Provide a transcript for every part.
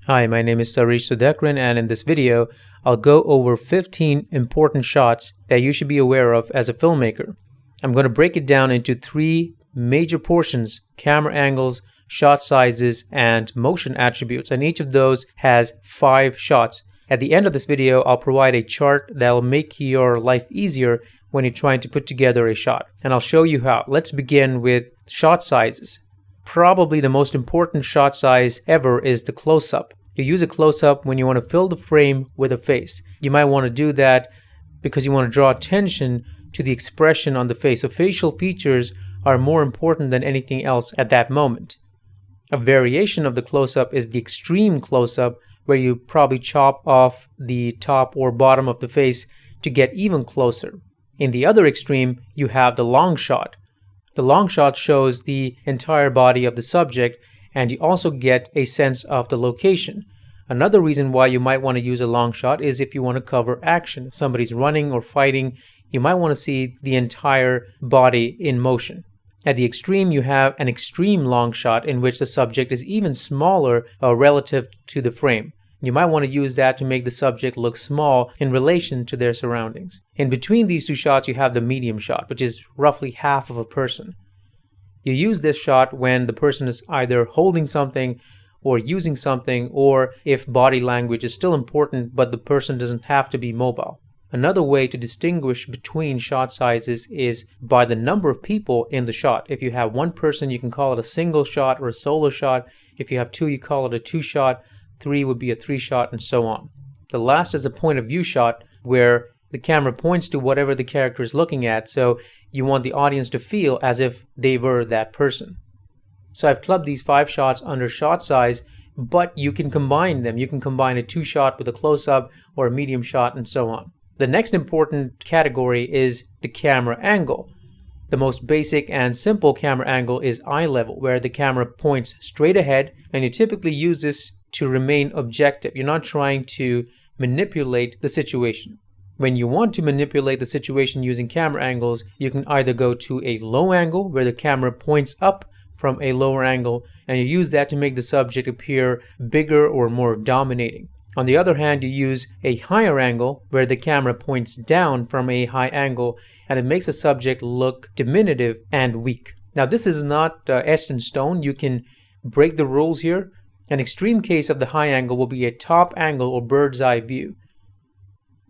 Hi, my name is Sarish Sudhakran, and in this video, I'll go over 15 important shots that you should be aware of as a filmmaker. I'm going to break it down into 3 major portions: camera angles, shot sizes, and motion attributes, and each of those has 5 shots. At the end of this video, I'll provide a chart that will make your life easier when you're trying to put together a shot, and I'll show you how. Let's begin with shot sizes. Probably the most important shot size ever is the close-up. You use a close-up when you want to fill the frame with a face. You might want to do that because you want to draw attention to the expression on the face. So facial features are more important than anything else at that moment. A variation of the close-up is the extreme close-up, where you probably chop off the top or bottom of the face to get even closer. In the other extreme, you have the long shot. The long shot shows the entire body of the subject, and you also get a sense of the location. Another reason why you might want to use a long shot is if you want to cover action. If somebody's running or fighting, you might want to see the entire body in motion. At the extreme, you have an extreme long shot in which the subject is even smaller relative to the frame. You might want to use that to make the subject look small in relation to their surroundings. In between these 2 shots, you have the medium shot, which is roughly half of a person. You use this shot when the person is either holding something or using something, or if body language is still important but the person doesn't have to be mobile. Another way to distinguish between shot sizes is by the number of people in the shot. If you have 1 person, you can call it a single shot or a solo shot. If you have 2, you call it a 2 shot. 3 would be a 3 shot, and so on. The last is a point of view shot, where the camera points to whatever the character is looking at, so you want the audience to feel as if they were that person. So I've clubbed these 5 shots under shot size, but you can combine them. You can combine a 2 shot with a close-up or a medium shot, and so on. The next important category is the camera angle. The most basic and simple camera angle is eye level, where the camera points straight ahead, and you typically use this to remain objective. You're not trying to manipulate the situation. When you want to manipulate the situation using camera angles, you can either go to a low angle, where the camera points up from a lower angle, and you use that to make the subject appear bigger or more dominating. On the other hand, you use a higher angle, where the camera points down from a high angle, and it makes the subject look diminutive and weak. Now, this is not etched in stone. You can break the rules here. An extreme case of the high angle will be a top angle or bird's eye view.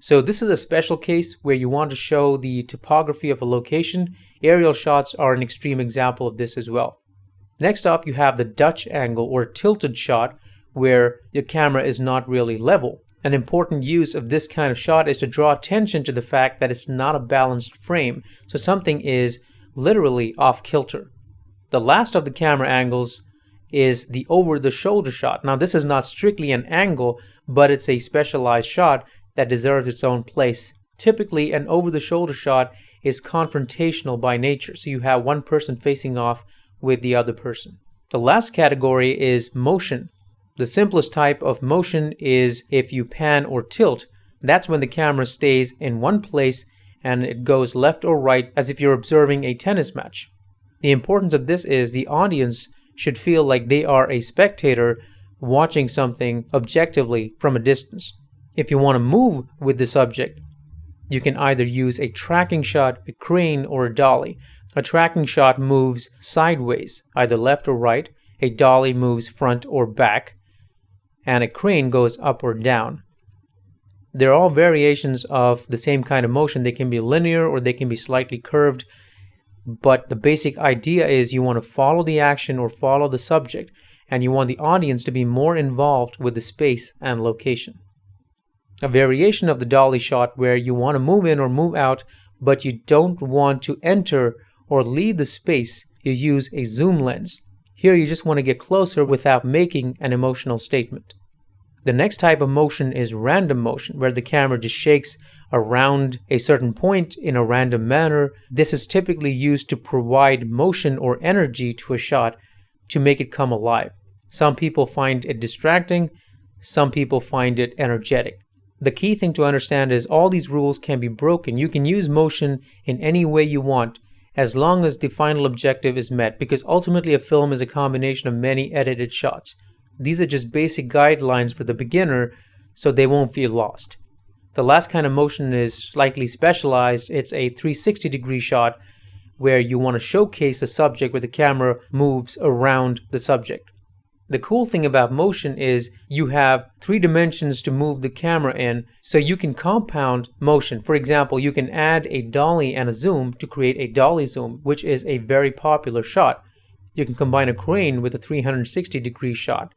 So this is a special case where you want to show the topography of a location. Aerial shots are an extreme example of this as well. Next up, you have the Dutch angle or tilted shot, where your camera is not really level. An important use of this kind of shot is to draw attention to the fact that it's not a balanced frame, so something is literally off kilter. The last of the camera angles is the over-the-shoulder shot. Now, this is not strictly an angle, but it's a specialized shot that deserves its own place. Typically, an over-the-shoulder shot is confrontational by nature, so you have 1 person facing off with the other person. The last category is motion. The simplest type of motion is if you pan or tilt. That's when the camera stays in one place and it goes left or right as if you're observing a tennis match. The importance of this is the audience should feel like they are a spectator watching something objectively from a distance. If you want to move with the subject, you can either use a tracking shot, a crane, or a dolly. A tracking shot moves sideways, either left or right. A dolly moves front or back, and a crane goes up or down. They're all variations of the same kind of motion. They can be linear or they can be slightly curved, but the basic idea is you want to follow the action or follow the subject, and you want the audience to be more involved with the space and location. A variation of the dolly shot, where you want to move in or move out, but you don't want to enter or leave the space, you use a zoom lens. Here you just want to get closer without making an emotional statement. The next type of motion is random motion, where the camera just shakes around a certain point in a random manner. This is typically used to provide motion or energy to a shot to make it come alive. Some people find it distracting, some people find it energetic. The key thing to understand is all these rules can be broken. You can use motion in any way you want, as long as the final objective is met, because ultimately a film is a combination of many edited shots. These are just basic guidelines for the beginner so they won't feel lost. The last kind of motion is slightly specialized. It's a 360-degree shot where you want to showcase the subject where the camera moves around the subject. The cool thing about motion is you have 3 dimensions to move the camera in, so you can compound motion. For example, you can add a dolly and a zoom to create a dolly zoom, which is a very popular shot. You can combine a crane with a 360-degree shot.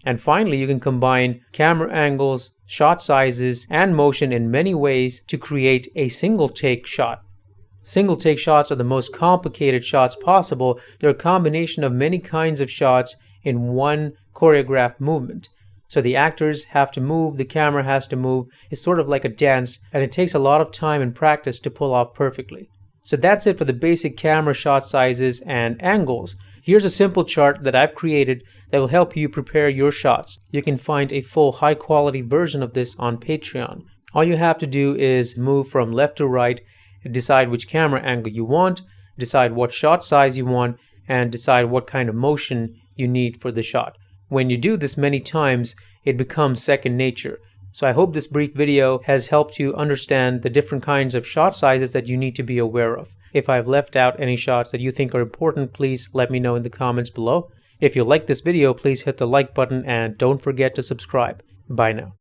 And finally, you can combine camera angles, shot sizes, and motion in many ways to create a single take shot. Single take shots are the most complicated shots possible. They're a combination of many kinds of shots in one choreographed movement. So the actors have to move, the camera has to move. It's sort of like a dance, and it takes a lot of time and practice to pull off perfectly. So that's it for the basic camera shot sizes and angles. Here's a simple chart that I've created that will help you prepare your shots. You can find a full high-quality version of this on Patreon. All you have to do is move from left to right, decide which camera angle you want, decide what shot size you want, and decide what kind of motion you need for the shot. When you do this many times, it becomes second nature. So I hope this brief video has helped you understand the different kinds of shot sizes that you need to be aware of. If I've left out any shots that you think are important, please let me know in the comments below. If you like this video, please hit the like button and don't forget to subscribe. Bye now.